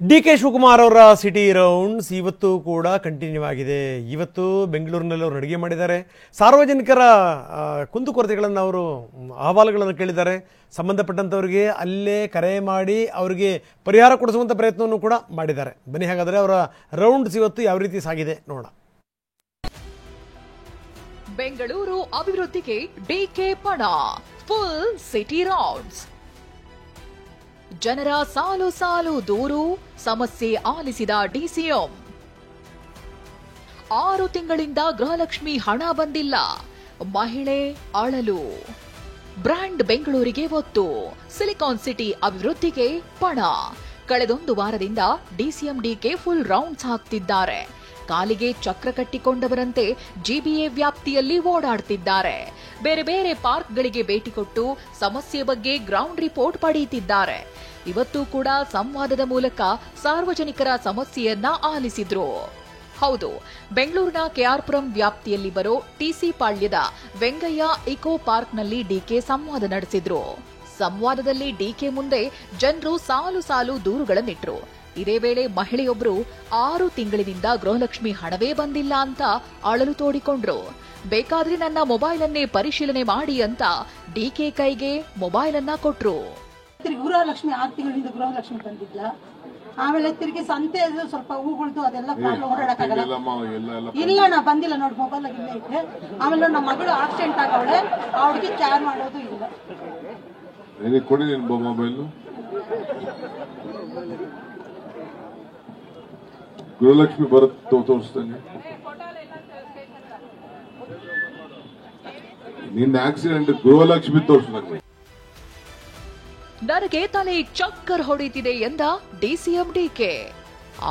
D K Shivakumar ಅವರ city rounds ಇವತ್ತು ಕೂಡ ಕಂಟಿನ್ಯೂ ಆಗಿದೆ. ಇವತ್ತು ಬೆಂಗಳೂರಿನಲ್ಲಿ ಅವರು ಅಡುಗೆ ಮಾಡಿದ್ದಾರೆ. ಸಾರ್ವಜನಿಕರ ಕುಂದುಕೊರತೆಗಳನ್ನು ಅವರು ಅಹವಾಲುಗಳನ್ನು ಕೇಳಿದ್ದಾರೆ. ಸಂಬಂಧಪಟ್ಟಂಥವರಿಗೆ ಅಲ್ಲೇ ಕರೆ ಮಾಡಿ ಅವರಿಗೆ ಪರಿಹಾರ ಕೊಡಿಸುವಂಥ ಪ್ರಯತ್ನವನ್ನು ಕೂಡ ಮಾಡಿದ್ದಾರೆ. ಬನ್ನಿ ಹಾಗಾದರೆ ಅವರ ರೌಂಡ್ಸ್ ಇವತ್ತು ಯಾವ ರೀತಿ ಸಾಗಿದೆ ನೋಡೋಣ. ಬೆಂಗಳೂರು ಅಭಿವೃದ್ಧಿಗೆ ಡಿಕೆ ಪಣ, ಫುಲ್ ಸಿಟಿ ರೌಂಡ್ಸ್. ಜನರ ಸಾಲು ಸಾಲು ದೂರು, ಸಮಸ್ಯೆ ಆಲಿಸಿದ ಡಿಸಿಎಂ. 6 ತಿಂಗಳಿಂದ ಗೃಹಲಕ್ಷ್ಮಿ ಹಣ ಬಂದಿಲ್ಲ, ಮಹಿಳೆ ಅಳಲು. ಬ್ರ್ಯಾಂಡ್ ಬೆಂಗಳೂರಿಗೆ ಒತ್ತು, ಸಿಲಿಕಾನ್ ಸಿಟಿ ಅಭಿವೃದ್ಧಿಗೆ ಪಣ. ಕಳೆದೊಂದು ವಾರದಿಂದ ಡಿಸಿಎಂ ಡಿಕೆ ಫುಲ್ ರೌಂಡ್ಸ್ ಹಾಕ್ತಿದ್ದಾರೆ. ಕಾಲಿಗೆ ಚಕ್ರ ಕಟ್ಟಿಕೊಂಡವರಂತೆ ಜಿಬಿಎ ವ್ಯಾಪ್ತಿಯಲ್ಲಿ ಓಡಾಡ್ತಿದ್ದಾರೆ. ಬೇರೆ ಬೇರೆ ಪಾರ್ಕ್ಗಳಿಗೆ ಭೇಟಿ ಕೊಟ್ಟು ಸಮಸ್ಯೆ ಬಗ್ಗೆ ಗ್ರೌಂಡ್ ರಿಪೋರ್ಟ್ ಪಡೆಯುತ್ತಿದ್ದಾರೆ. ಇವತ್ತು ಕೂಡ ಸಂವಾದದ ಮೂಲಕ ಸಾರ್ವಜನಿಕರ ಸಮಸ್ಯೆಯನ್ನ ಆಲಿಸಿದ್ರು. ಹೌದು, ಬೆಂಗಳೂರಿನ ಕೆಆರ್ಪುರಂ ವ್ಯಾಪ್ತಿಯಲ್ಲಿ ಬರೋ ಟಿಸಿ ಪಾಳ್ಯದ ವೆಂಗಯ್ಯ ಇಕೋ ಪಾರ್ಕ್ನಲ್ಲಿ ಡಿಕೆ ಸಂವಾದ ನಡೆಸಿದ್ರು. ಸಂವಾದದಲ್ಲಿ ಡಿಕೆ ಮುಂದೆ ಜನರು ಸಾಲು ಸಾಲು ದೂರುಗಳನ್ನಿಟ್ರು. ಇದೇ ವೇಳೆ ಮಹಿಳೆಯೊಬ್ಬರು 6 ತಿಂಗಳಿನಿಂದ ಗೃಹಲಕ್ಷ್ಮಿ ಹಣವೇ ಬಂದಿಲ್ಲ ಅಂತ ಅಳಲು ತೋಡಿಕೊಂಡ್ರು. ಬೇಕಾದ್ರೆ ನನ್ನ ಮೊಬೈಲ್ ಅನ್ನೇ ಪರಿಶೀಲನೆ ಮಾಡಿ ಅಂತ ಡಿಕೆ ಕೈಗೆ ಮೊಬೈಲ್ ಅನ್ನ ಕೊಟ್ರು. ಗೃಹಲಕ್ಷ್ಮಿ 6 ತಿಂಗಳಿಂದ ಗೃಹಲಕ್ಷ್ಮಿ ಬಂದಿಲ್ಲ. ಆಮೇಲೆ ತಿರುಗಿ ಸಂತೆ ಸ್ವಲ್ಪ ಹೂಗಳ್ದು ಅದೆಲ್ಲ ಪ್ರಾಬ್ಲಮ್ ಓಡಾಡಕ್ಕಾಗಲ್ಲ. ಇಲ್ಲ ನಾ ಬಂದಿಲ್ಲ ನೋಡಿ, ಮೊಬೈಲ್ ಇಲ್ಲೇ ಇದೆ. ಆಮೇಲೆ ನಮ್ಮ ಮಗಳು ಆಕ್ಸಿಡೆಂಟ್ ಆಗವಳೆ, ಅವಳಿಗೆ ಕ್ಯಾರ್ ಮಾಡೋದು ಇಲ್ಲ. ಕೊಡಿ ಮೊಬೈಲ್. ಗೃಹಲಕ್ಷ್ಮಿ ಬರುತ್ತೆ ತೋರಿಸ್ತೇನೆ. ನಿನ್ನ ಆಕ್ಸಿಡೆಂಟ್ ಗೃಹಲಕ್ಷ್ಮಿ ತೋರಿಸ್ಬೇಕು. ನನಗೆ ತಲೆ ಚಕ್ಕರ್ ಹೊಡಿತಿದೆ ಎಂದ ಡಿಸಿಎಂ ಡಿಕೆ.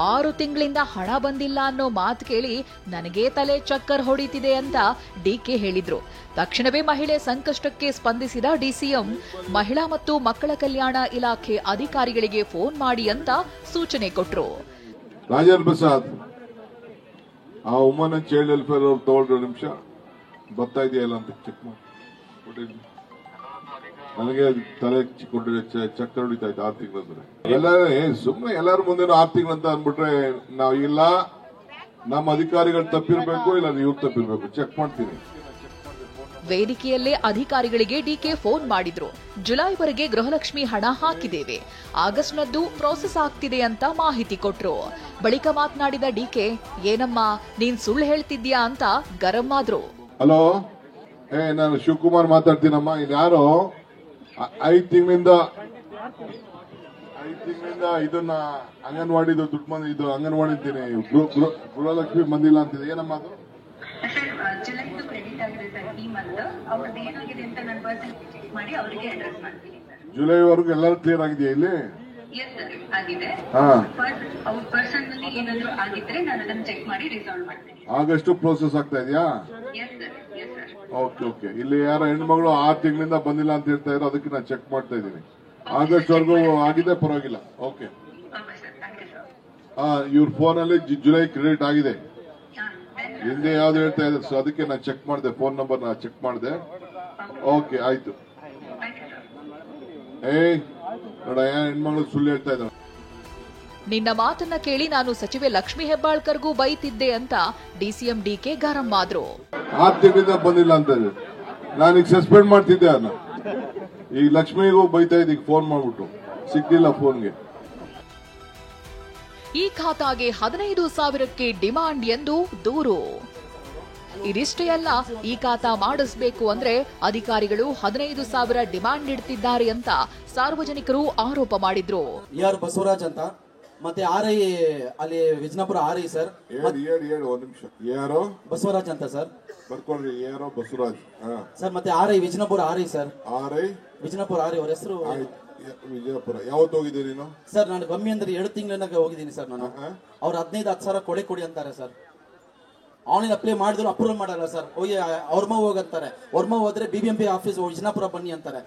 6 ತಿಂಗಳಿಂದ ಹಣ ಬಂದಿಲ್ಲ ಅನ್ನೋ ಮಾತು ಕೇಳಿ ನನಗೆ ತಲೆ ಚಕ್ಕರ್ ಹೊಡಿತಿದೆ ಅಂತ ಡಿಕೆ ಹೇಳಿದ್ರು. ತಕ್ಷಣವೇ ಮಹಿಳೆ ಸಂಕಷ್ಟಕ್ಕೆ ಸ್ಪಂದಿಸಿದ ಡಿಸಿಎಂ ಮಹಿಳಾ ಮತ್ತು ಮಕ್ಕಳ ಕಲ್ಯಾಣ ಇಲಾಖೆ ಅಧಿಕಾರಿಗಳಿಗೆ ಫೋನ್ ಮಾಡಿ ಅಂತ ಸೂಚನೆ ಕೊಟ್ರು. ರಾಜೇಂದ್ರ ಪ್ರಸಾದ್, ಆ ವುಮನ್ ಅಂಡ್ ಚೈಲ್ಡ್ ವೆಲ್ಫೇರ್ ಅವ್ರು ತಗೊಳ್ರಿ ನಿಮಿಷ, ಬರ್ತಾ ಇದೆಯಲ್ಲ ಅಂತ ಚೆಕ್ ಮಾಡಿ. ನನಗೆ ತಲೆ ಚಕ್ಕರ್ ಹೊಡಿತಾ ಇತ್ತು 6 ತಿಂಗಳಂದ್ರೆ. ಸುಮ್ಮನೆ ಎಲ್ಲಾರ ಮುಂದೆ 6 ತಿಂಗಳಂತ ಅಂದ್ಬಿಟ್ರೆ ನಾವು ಇಲ್ಲ, ನಮ್ಮ ಅಧಿಕಾರಿಗಳು ತಪ್ಪಿರ್ಬೇಕು, ಇಲ್ಲ ಇವ್ರು ತಪ್ಪಿರ್ಬೇಕು, ಚೆಕ್ ಮಾಡ್ತೀನಿ. ವೇದಿಕೆಯಲ್ಲೇ ಅಧಿಕಾರಿಗಳಿಗೆ ಡಿಕೆ ಫೋನ್ ಮಾಡಿದ್ರು. ಜುಲೈವರೆಗೆ ಗೃಹಲಕ್ಷ್ಮಿ ಹಣ ಹಾಕಿದ್ದೇವೆ, ಆಗಸ್ಟ್ನದ್ದು ಪ್ರೋಸೆಸ್ ಆಗ್ತಿದೆ ಅಂತ ಮಾಹಿತಿ ಕೊಟ್ರು. ಬಳಿಕ ಮಾತನಾಡಿದ ಡಿಕೆ, ಏನಮ್ಮ ನೀನ್ ಸುಳ್ಳು ಹೇಳ್ತಿದ್ಯಾ ಅಂತ ಗರಂ ಆದ್ರು. ಹಲೋ, ನಾನು ಶಿವಕುಮಾರ್ ಮಾತಾಡ್ತೀನಮ್ಮ. ಇನ್ಯಾರೋ 5 ತಿಂಗಳಿಂದ ಇದನ್ನ ಅಂಗನವಾಡಿದು ದುಡ್ಡು ಬಂದು ಇದು ಅಂಗನವಾಡಿ ಗೃಹಲಕ್ಷ್ಮಿ ಬಂದಿಲ್ಲ ಅಂತಿದೆ. ಏನಮ್ಮ ಅದು? ಜುಲೈದು ಕ್ರೆಡಿಟ್ ಆಗಿದೆ ಸರ್ ಈ ಮಂತ್. ಅವ್ರದ್ದು ಏನಾಗಿದೆ ಅಂತ ನಾನು ಪರ್ಸನಲ್ ಚೆಕ್ ಮಾಡಿ ಅವರಿಗೆ ಅಡ್ರೆಸ್ ಮಾಡ್ತೀನಿ ಸರ್. ಜುಲೈವರೆಗೂ ಎಲ್ಲರೂ ಕ್ಲಿಯರ್ ಆಗಿದೆಯಾ ಇಲ್ಲಿ? ಎಸ್ ಸರ್ ಆಗಿದೆ. ಅವ್ರ ಪರ್ಸನಲಿ ಏನಾದ್ರು ಆಗಿದ್ರೆ ನಾನು ಅದನ್ನ ಚೆಕ್ ಮಾಡಿ ರಿಸಾಲ್ವ್ ಮಾಡ್ತೀನಿ. ಆಗಸ್ಟ್ ಪ್ರೋಸೆಸ್ ಆಗ್ತಾ ಇದೆಯಾ? Yes sir, yes sir. Okay. ಇಲ್ಲಿ ಯಾರೋ ಹೆಣ್ಮಗಳು 6 ತಿಂಗಳಿಂದ ಬಂದಿಲ್ಲ ಅಂತ ಹೇಳ್ತಾ ಇರೋ, ಅದಕ್ಕೆ ನಾನು ಚೆಕ್ ಮಾಡ್ತಾ ಇದ್ದೀನಿ. ಆಗಸ್ಟ್ ವರೆಗೂ ಆಗಿದೆ, ಪರವಾಗಿಲ್ಲ. ಓಕೆ ಇವ್ರ ಫೋನ್ ಅಲ್ಲಿ ಜುಲೈ ಕ್ರೆಡಿಟ್ ಆಗಿದೆ. ಹಿಂದೆ ಯಾವ್ದು ಹೇಳ್ತಾ ಇದ್ದಾರೆ, ಸೊ ಅದಕ್ಕೆ ನಾನು ಚೆಕ್ ಮಾಡಿದೆ, ಫೋನ್ ನಂಬರ್ ನಾನು ಚೆಕ್ ಮಾಡಿದೆ. ಓಕೆ ಆಯ್ತು. ನೋಡ, ಹೆಣ್ಮಗಳು ಸುಳ್ಳು ಹೇಳ್ತಾ ಇದ್ದಾರೆ. ನಿನ್ನ ಮಾತನ್ನ ಕೇಳಿ ನಾನು ಸಚಿವೆ ಲಕ್ಷ್ಮಿ ಹೆಬ್ಬಾಳ್ಕರ್ಗೂ ಬೈತಿದ್ದೆ ಅಂತ ಡಿಸಿಎಂ ಡಿಕೆ ಗರಂ ಆದ್ರು. 6 ತಿಂಗಳಿಂದ ಬಂದಿಲ್ಲ ಅಂತ ನಾನೀಗ ಸಸ್ಪೆಂಡ್ ಮಾಡ್ತಿದ್ದೆ ಅದನ್ನ. ಈಗ ಲಕ್ಷ್ಮಿಗೂ ಬೈತಾ ಇದ್ದೀಗ ಫೋನ್ ಮಾಡ್ಬಿಟ್ಟು, ಸಿಗ್ಲಿಲ್ಲ ಫೋನ್ಗೆ. ಈ ಖಾತಾಗೆ 15,000ಕ್ಕೆ ಡಿಮಾಂಡ್ ಎಂದು ದೂರು. ಇದಿಷ್ಟೇ ಅಲ್ಲ, ಈ ಖಾತಾ ಮಾಡಿಸಬೇಕು ಅಂದ್ರೆ ಅಧಿಕಾರಿಗಳು 15,000 ಡಿಮಾಂಡ್ ಇಡ್ತಿದ್ದಾರೆ ಅಂತ ಸಾರ್ವಜನಿಕರು ಆರೋಪ ಮಾಡಿದ್ರು. ಯಾರು ಬಸವರಾಜ್ ಅಂತ, ಮತ್ತೆ ಆರ್ಐ ಅಲ್ಲಿ ವಿಜಯಪುರ ಆರ್ಐ ಸರ್. ಒಂದು ನಿಮಿಷ. ಯಾರೋ ಬಸವರಾಜ್ ಅಂತ ಸರ್, ಬರ್ಕೊಳ್ರಿ. ಯಾರೋ ಬಸವರಾಜ್ ಸರ್. ಮತ್ತೆ RI Vijayapura RI sir. RI Vijayapura RI ಅವ್ರ ಹೆಸರು ವಿಜಯಪುರ. ಯಾವತ್ತು ಹೋಗಿದ್ದೀರಿ ನೀನು? ಸರ್ ನಾನು ಕಮ್ಮಿ ಅಂದ್ರೆ 2 ತಿಂಗಳಿಂದ ಹೋಗಿದ್ದೀನಿ ಸರ್. ನಾನು ಅವ್ರು 15-10 ಸಾವಿರ ಕೊಡಿ ಅಂತಾರೆ ಸರ್. ಆನ್ಲೈನ್ ಅಪ್ಲೈ ಮಾಡಿದ್ರು ಅಪ್ರೂವಲ್ ಮಾಡಲ್ಲ ಸರ್. ಹೋಗಿ ಅವ್ರಮ್ಮ ಹೋಗಂತಾರೆ. ಅವ್ರಮ್ಮ ಹೋದ್ರೆ ಬಿಬಿಎಂಪಿ ಆಫೀಸ್ ವಿಜಯಪುರ ಬನ್ನಿ ಅಂತಾರೆ.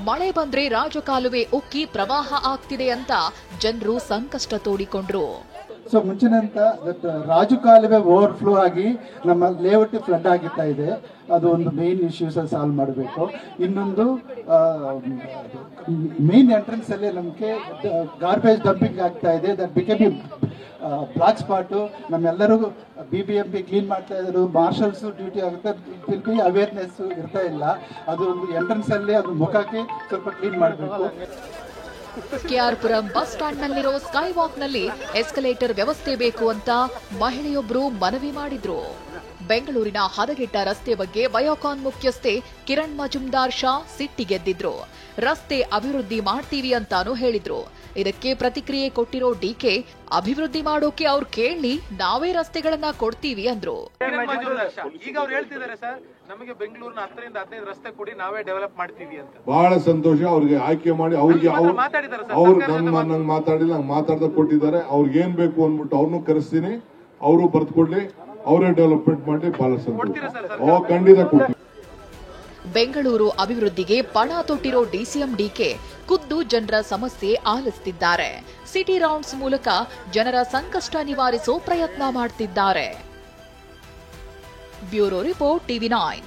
ಮಳೆ ಬಂದ್ರೆ ರಾಜಕಾಲುವೆ ಉಕ್ಕಿ ಪ್ರವಾಹ ಆಗ್ತಿದೆ ಅಂತ ಜನರು ಸಂಕಷ್ಟ ತೋಡಿಕೊಂಡ್ರು. ಸೊ ಮುಂಚಿನಂತ ರಾಜು ಕಾಲುವೆ ಓವರ್ಫ್ಲೋ ಆಗಿ ನಮ್ಮ ಲೇಔಟ್ ಫ್ಲಡ್ ಆಗಿರ್ತಾ ಇದೆ. ಅದು ಒಂದು ಮೇನ್ ಇಶ್ಯೂಸ್ ಸಾಲ್ವ್ ಮಾಡಬೇಕು. ಇನ್ನೊಂದು ಮೇನ್ ಎಂಟ್ರೆನ್ಸ್ ಅಲ್ಲಿ ನಮಗೆ ಗಾರ್ಬೇಜ್ ಡಂಪಿಂಗ್ ಆಗ್ತಾ ಇದೆ. That become black spot. ನಮ್ಮೆಲ್ಲರಿಗೂ BBMP ಕ್ಲೀನ್ ಮಾಡ್ತಾ ಇದ್ರು, ಮಾರ್ಷಲ್ಸ್ ಡ್ಯೂಟಿ ಆಗುತ್ತೆ, ಅವೇರ್ನೆಸ್ ಇರ್ತಾ ಇಲ್ಲ. ಅದು ಒಂದು ಎಂಟ್ರೆನ್ಸ್ ಅಲ್ಲಿ ಅದು ಮುಖಕ್ಕೆ ಸ್ವಲ್ಪ ಕ್ಲೀನ್ ಮಾಡಬೇಕು. ಕೆಆರ್ಪುರಂ ಬಸ್ ಸ್ಟ್ಯಾಂಡ್ನಲ್ಲಿರೋ ಸ್ಕೈ ವಾಕ್ನಲ್ಲಿ ಎಸ್ಕಲೇಟರ್ ವ್ಯವಸ್ಥೆ ಬೇಕು ಅಂತ ಮಹಿಳೆಯೊಬ್ಬರು ಮನವಿ ಮಾಡಿದ್ರು. ಬೆಂಗಳೂರಿನ ಹದಗೆಟ್ಟ ರಸ್ತೆ ಬಗ್ಗೆ ಬಯೋಕಾನ್ ಮುಖ್ಯಸ್ಥೆ ಕಿರಣ್ ಮಜುಮ್ದಾರ್ ಶಾ ಸಿಟ್ಟಿಗೆದ್ದಿದ್ರು. ರಸ್ತೆ ಅಭಿವೃದ್ಧಿ ಮಾಡ್ತೀವಿ ಅಂತಾನೂ ಹೇಳಿದ್ರು. ಇದಕ್ಕೆ ಪ್ರತಿಕ್ರಿಯೆ ಕೊಟ್ಟಿರೋ ಡಿಕೆ, ಅಭಿವೃದ್ಧಿ ಮಾಡೋಕೆ ಅವ್ರು ಕೇಳಿ ನಾವೇ ರಸ್ತೆಗಳನ್ನ ಕೊಡ್ತೀವಿ ಅಂದ್ರು. ಈಗ ಅವ್ರು ಹೇಳ್ತಿದ್ದಾರೆ ಸರ್, ನಮಗೆ ಬೆಂಗಳೂರಿನ 10ರಿಂದ 15 ರಸ್ತೆ ಕೊಡಿ, ನಾವೇ ಡೆವಲಪ್ ಮಾಡ್ತೀವಿ ಅಂತ. ಬಹಳ ಸಂತೋಷ. ಅವ್ರಿಗೆ ಆಯ್ಕೆ ಮಾಡಿ ಅವ್ರಿಗೆ ಅವ್ರು ನಂಗೆ ಮಾತಾಡಿಲ್ಲ, ನಂಗೆ ಮಾತಾಡ್ದ ಕೊಟ್ಟಿದ್ದಾರೆ. ಅವ್ರಿಗೆ ಏನ್ ಬೇಕು ಅಂದ್ಬಿಟ್ಟು ಅವ್ರನ್ನೂ ಕರೆಸ್ತೀನಿ, ಅವರು ಬರ್ದ್ಕೊಡ್ಲಿ, ಅವರೇ ಡೆವಲಪ್ಮೆಂಟ್ ಮಾಡಿ. ಬಹಳ ಸಂತೋಷ. ಖಂಡಿತ ಕೊಡ್ತೀವಿ. ಬೆಂಗಳೂರು ಅಭಿವೃದ್ಧಿಗೆ ಪಣ ತೊಟ್ಟಿರೋ ಡಿಸಿಎಂ ಡಿಕೆ ಖುದ್ದು ಜನರ ಸಮಸ್ಯೆ ಆಲಿಸುತ್ತಿದ್ದಾರೆ. ಸಿಟಿ ರೌಂಡ್ಸ್ ಮೂಲಕ ಜನರ ಸಂಕಷ್ಟ ನಿವಾರಿಸೋ ಪ್ರಯತ್ನ ಮಾಡ್ತಿದ್ದಾರೆ. Bureau report TV9.